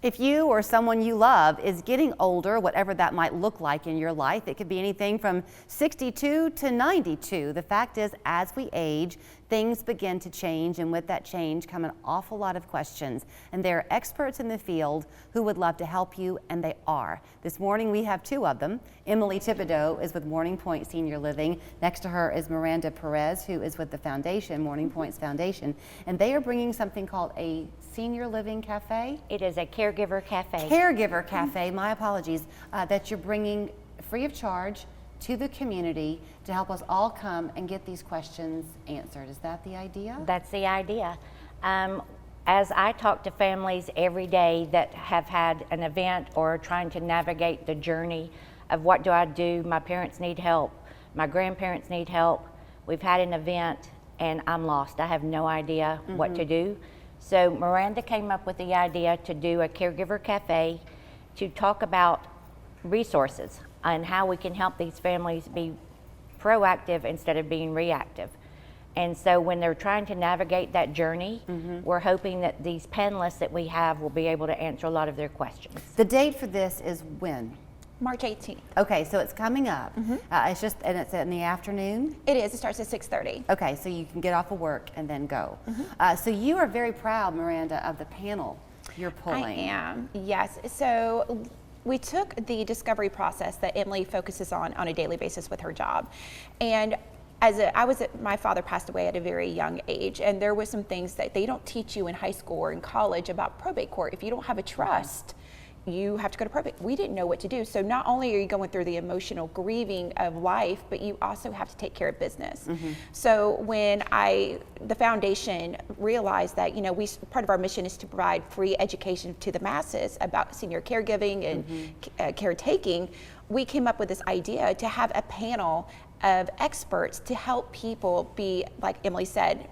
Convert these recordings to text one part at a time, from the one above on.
If you or someone you love is getting older, whatever that might look like in your life, it could be anything from 62 to 92. The fact is, as we age, things begin to change, and with that change come an awful lot of questions. And there are experts in the field who would love to help you, and they are. This morning we have two of them. Emily Thibodeau is with Pointe Senior Living. Next to her is Miranda Perez, who is with the foundation, Pointe's Foundation, and they are bringing something called a Senior Living Cafe. It is a caregiver cafe. Caregiver cafe, my apologies, that you're bringing free of charge to the community to help us all come and get these questions answered. Is that the idea? That's the idea. As I talk to families every day that have had an event or are trying to navigate the journey of what do I do, my parents need help, my grandparents need help, we've had an event and I'm lost. I have no idea what to do. So Miranda came up with the idea to do a caregiver cafe to talk about resources and how we can help these families be proactive instead of being reactive. And so when they're trying to navigate that journey, we're hoping that these panelists that we have will be able to answer a lot of their questions. The date for this is when? March 18th. Okay, so it's coming up. It's just, and it's in the afternoon? It is. It starts at 6:30. Okay, so you can get off of work and then go. So you are very proud, Miranda, of the panel you're pulling. I am, yes. So we took the discovery process that Emily focuses on a daily basis with her job. And my father passed away at a very young age, and there were some things that they don't teach you in high school or in college about probate court. If you don't have a trust, you have to go to probate. We didn't know what to do. So not only are you going through the emotional grieving of life, but you also have to take care of business. So when the foundation realized that, part of our mission is to provide free education to the masses about senior caregiving and caretaking, we came up with this idea to have a panel of experts to help people be, like Emily said,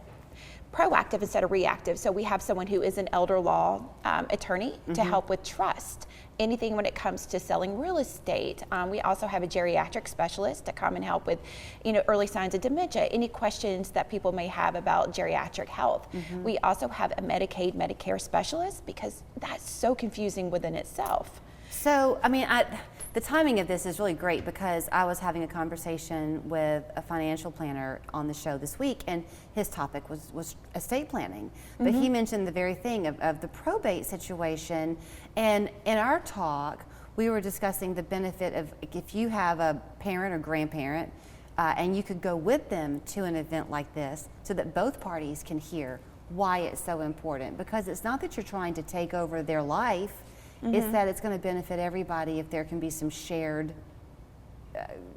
proactive instead of reactive. So we have someone who is an elder law attorney to help with trust, anything when it comes to selling real estate. We also have a geriatric specialist to come and help with, early signs of dementia, any questions that people may have about geriatric health. We also have a Medicaid, Medicare specialist, because that's so confusing within itself. So, the timing of this is really great, because I was having a conversation with a financial planner on the show this week, and his topic was estate planning. But he mentioned the very thing of the probate situation. And in our talk, we were discussing the benefit of if you have a parent or grandparent, and you could go with them to an event like this so that both parties can hear why it's so important. Because it's not that you're trying to take over their life, it's that it's going to benefit everybody if there can be some shared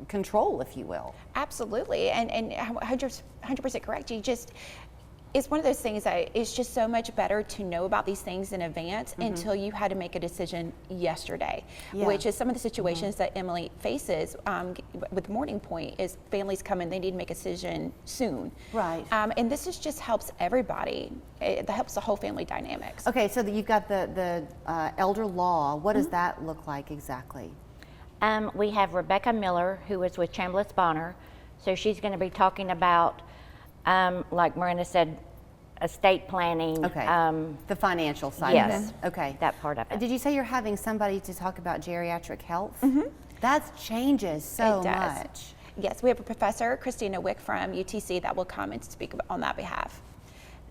control, if you will. Absolutely, and 100% correct. It's one of those things that it's just so much better to know about these things in advance until you had to make a decision yesterday, which is some of the situations that Emily faces with Pointe is families come in, they need to make a decision soon. Right. And this just helps everybody. It helps the whole family dynamics. Okay, so you've got the elder law. What does that look like exactly? We have Rebecca Miller, who is with Chambliss Bonner. So she's going to be talking about, like Miranda said, estate planning. Okay. The financial side of it. Okay. That part of it. Did you say you're having somebody to talk about geriatric health? That changes so much. Yes, we have a professor, Christina Wick from UTC, that will come and speak on that behalf.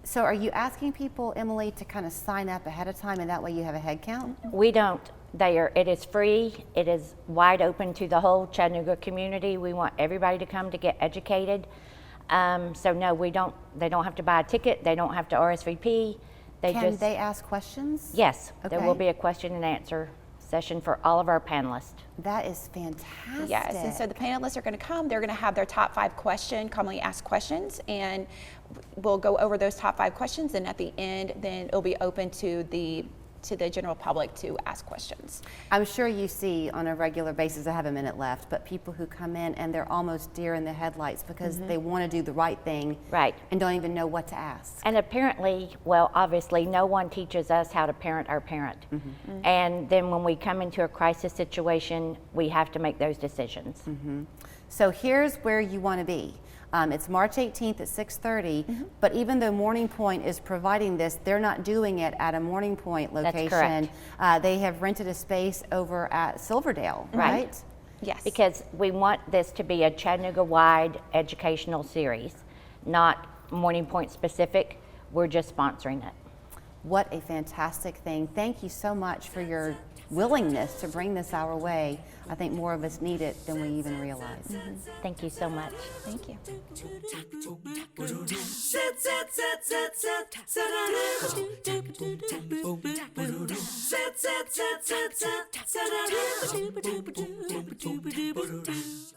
So are you asking people, Emily, to kind of sign up ahead of time, and that way you have a head count? We don't. It is free. It is wide open to the whole Chattanooga community. We want everybody to come to get educated. So no, they don't have to buy a ticket. They don't have to RSVP. Can they ask questions? Yes, Okay. there will be a question and answer session for all of our panelists. That is fantastic. Yes, and so the panelists are going to come. They're going to have their top 5 commonly asked questions, and we'll go over those top 5 questions. And at the end, then it'll be open to the general public to ask questions. I'm sure you see on a regular basis, I have a minute left, but people who come in and they're almost deer in the headlights because they want to do the right thing, right, and don't even know what to ask. And apparently, well, obviously, no one teaches us how to parent our parent. And then when we come into a crisis situation, we have to make those decisions. So here's where you want to be. It's March 18th at 6:30, but even though Morning Pointe is providing this, they're not doing it at a Morning Pointe location. correct. They have rented a space over at Silverdale, right? Yes. Because we want this to be a Chattanooga-wide educational series, not Morning Point specific. We're just sponsoring it. What a fantastic thing. Thank you so much for your willingness to bring this our way. I think more of us need it than we even realize. Thank you so much. Thank you.